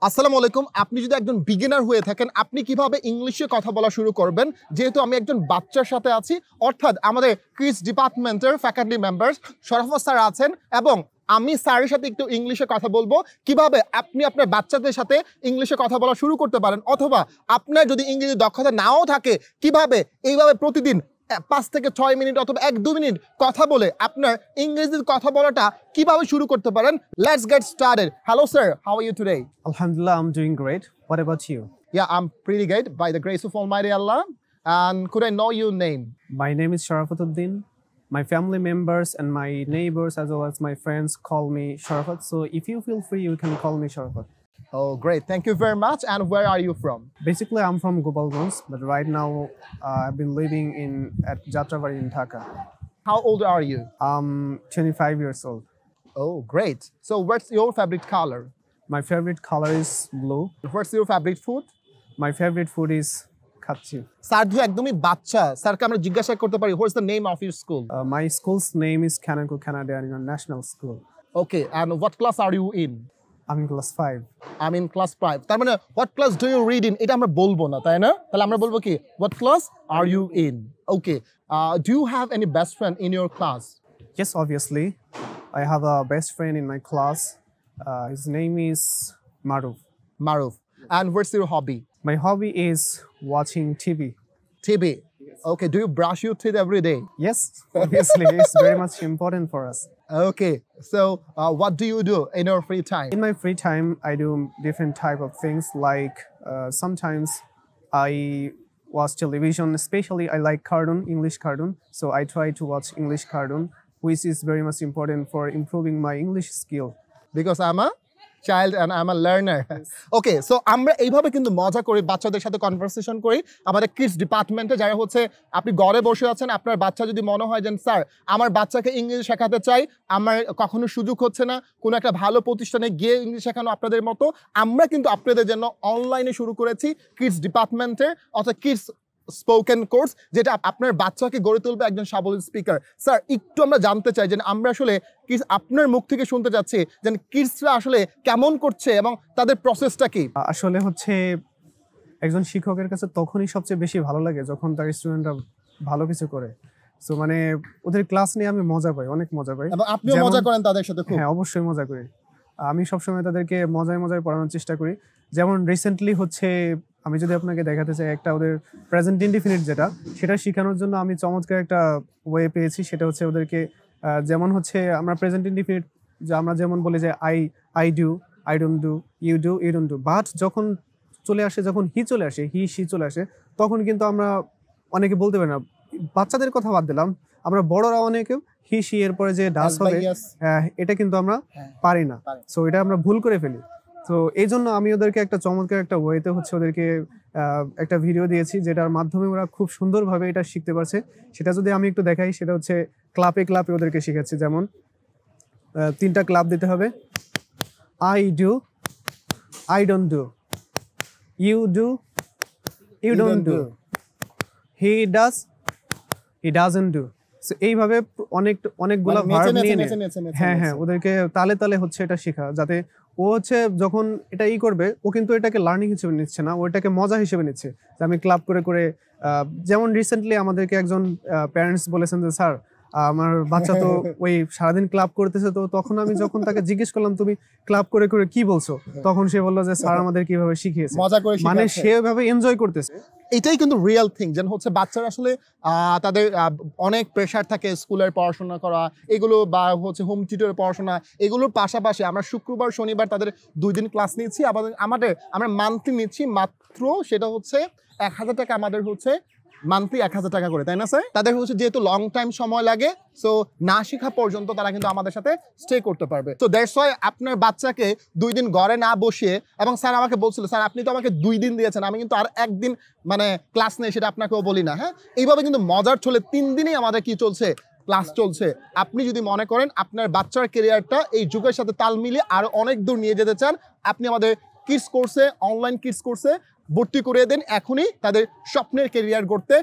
আসসালামু আলাইকুম। আপনি যদি একজন বিগিনার হয়ে থাকেন, আপনি কিভাবে ইংলিশে কথা বলা শুরু করবেন? যেহেতু আমি একজন বাচ্চার সাথে আছি, অর্থাৎ আমাদের কুইজ ডিপার্টমেন্টের ফ্যাকাল্টি মেম্বার্স শরাফত স্যার আছেন এবং আমি স্যারের সাথে একটু ইংলিশে কথা বলবো। কিভাবে আপনি আপনার বাচ্চাদের সাথে ইংলিশে কথা বলা শুরু করতে পারেন, অথবা আপনার যদি ইংরেজি দক্ষতা নাও থাকে, কিভাবে এইভাবে প্রতিদিন 5 থেকে 6 মিনিট অথবা 1-2 মিনিট কথা বলে আপনার ইংরেজিতে কথা বলাটা কিভাবে শুরু করতে পারেন। Let's get started. Hello sir, how are you today? Alhamdulillah, I'm doing great. What about you? Yeah, I'm pretty good by the grace of Almighty Allah. And could I know your name? My name is Sharafatuddin. My family members and my neighbors as well as my friends call me Sharafat. So if you feel free, you can call me Sharafat. Oh, great. Thank you very much. And where are you from? Basically, I'm from Gopalganj, but right now I've been living at Jatravari in Dhaka. How old are you? I'm 25 years old. Oh, great. So what's your favorite color? My favorite color is blue. What's your favorite food? My favorite food is khatchi. Sir যে একদমই বাচ্চা, স্যারকে আমরা জিজ্ঞাসা করতে পারি, what's the name of your school? My school's name is Kanako Canada International School. Okay, and what class are you in? I'm in class 5. I'm in class 5. তার মানে what class do you read in? এটা আমরা বলবো না, তাই না? তাহলে আমরা বলবো কি, what class are you in? Okay. Do you have any best friend in your class? Yes, obviously. I have a best friend in my class. His name is Maruf. Maruf. And what's your hobby? My hobby is watching TV. TV. Okay, do you brush your teeth every day? Yes, obviously. It's very much important for us. Okay, so what do you do in your free time? In my free time, I do different type of things like sometimes I watch television, especially I like cartoon, English cartoon. So I try to watch English cartoon, which is very much important for improving my English skill. Because I'm a child and I'm a learner. Okay, so আমরা এইভাবে কিন্তু মজা করি, বাচ্চাদের সাথে conversation করি আমাদের kids ডিপার্টমেন্টে। যারা হচ্ছে আপনি ঘরে বসে আছেন, আপনার বাচ্চা যদি মনে হয় যে স্যার আমার বাচ্চাকে ইংরেজি শেখাতে চাই, আমার কখনো সুযোগ হচ্ছে না কোনো একটা ভালো প্রতিষ্ঠানে গিয়ে ইংরেজি শেখানো আপনাদের মতো, আমরা কিন্তু আপনাদের জন্য অনলাইনে শুরু করেছি কিডস ডিপার্টমেন্টের অর্থাৎ কিডস স্পোকেন কোর্স, যেটা আপনার বাচ্চাকে গড়ে তুলবে একজন সাবলীল স্পিকার। স্যার একটু আমরা জানতে চাই যে আমরা আসলে কিডস আপনার মুখ থেকে শুনতে চাচ্ছি যে কিডসরা আসলে কেমন করছে এবং তাদের প্রসেসটা কি। আসলে হচ্ছে একজন শিক্ষকের কাছে তখনই সবচেয়ে বেশি ভালো লাগে যখন তার স্টুডেন্টরা ভালো কিছু করে। সো মানে ওদের ক্লাস নিয়ে আমি মজা পাই, অনেক মজা পাই। এবং আপনিও মজা করেন তাদের সাথে? হ্যাঁ, অবশ্যই মজা করি। আমি সবসময় তাদেরকে মজায় মজায় পড়ানোর চেষ্টা করি। যেমন রিসেন্টলি হচ্ছে আমি যদি আপনাকে দেখাতে চাই, একটা ওদের প্রেজেন্ট ইনডিফিনিট সেটা শেখানোর জন্য আমি চমৎকার একটা ওয়ে পেয়েছি। সেটা হচ্ছে ওদেরকে যেমন হচ্ছে আমরা প্রেজেন্ট ইনডিফিনিট যে আমরা যেমন বলি যে I do, I don't do, you do, you don't do, but যখন চলে আসে, যখন হি চলে আসে, হি শি চলে আসে, তখন কিন্তু আমরা অনেকে বলতে পারি না। বাচ্চাদের কথা বাদ দিলাম, আমরা বড়রা অনেকে হি শি এর পরে যে ডাস হবে এটা কিন্তু আমরা পারি না। সো এটা আমরা ভুল করে ফেলি। তো এই জন্য আমি ওদেরকে একটা চমৎকার একটা ওয়েতে হচ্ছে ওদেরকে একটা ভিডিও দিয়েছি, যেটার মাধ্যমে ওরা খুব সুন্দরভাবে এটা শিখতে পারছে। সেটা যদি আমি একটু দেখাই, সেটা হচ্ছে ক্লাপে ক্লাপে ওদেরকে শিখাচ্ছি। যেমন 3টা ক্লাপ দিতে হবে। I do, I don't do, you do, you don't do, he does, he doesn't do. এইভাবে অনেকগুলো ভার্ব নিয়ে হ্যাঁ ওদেরকে তালে তালে হচ্ছে এটা শেখা, যাতে ও হচ্ছে যখন এটা করবে, ও কিন্তু এটাকে লার্নিং হিসেবে নিচ্ছে না, ও এটাকে মজা হিসেবে নিচ্ছে। আমি ক্লাব করে করে যেমন রিসেন্টলি আমাদেরকে একজন প্যারেন্টস বলেছেন যে স্যার আমার বাচ্চা তো ওই সারাদিন ক্লাব করতেছে। তো তখন আমি যখন তাকে জিজ্ঞেস করলাম তুমি ক্লাব করে করে কি বলছো, তখন সে বললো যে স্যার আমাদের কিভাবে শিখিয়েছে, মানে সেভাবে এনজয় করতেছে। এটাই কিন্তু রিয়েল থিং, যেন হচ্ছে বাচ্চারা আসলে তাদের অনেক প্রেশার থাকে, স্কুলের পড়াশোনা করা এগুলো বা হচ্ছে হোম টিউটরের পড়াশোনা, এগুলোর পাশাপাশি আমরা শুক্রবার শনিবার তাদের 2 দিন ক্লাস নিচ্ছি। আমরা মান্থলি নিচ্ছি মাত্র, সেটা হচ্ছে 1000 টাকা আমাদের হচ্ছে মান্থলি 1000 টাকা করে, তাই না স্যার? তাদের হচ্ছে যেহেতু লং টাইম সময় লাগে, সো না শেখা পর্যন্ত তারা কিন্তু আমাদের সাথে স্টে করতে পারবে। তো দ্যাটস ওয়াই আপনার বাচ্চাকে 2 দিন ঘরে না বসিয়ে, এবং স্যার আমাকে বলছিল স্যার আপনি তো আমাকে 2 দিন দিয়েছেন, আমি কিন্তু আর 1 দিন মানে ক্লাস নেই, সেটা আপনাকেও বলি না। হ্যাঁ, এইভাবে কিন্তু মজার চলে 3 দিনই আমাদের কি চলছে, ক্লাস চলছে। আপনি যদি মনে করেন আপনার বাচ্চার ক্যারিয়ারটা এই যুগের সাথে তাল মিলিয়ে আরো অনেক দূর নিয়ে যেতে চান, আপনি আমাদের কিডস কোর্সে, অনলাইন কিডস কোর্সে ভর্তি করে দেন এখনই, তাদের স্বপ্নের ক্যারিয়ার গড়তে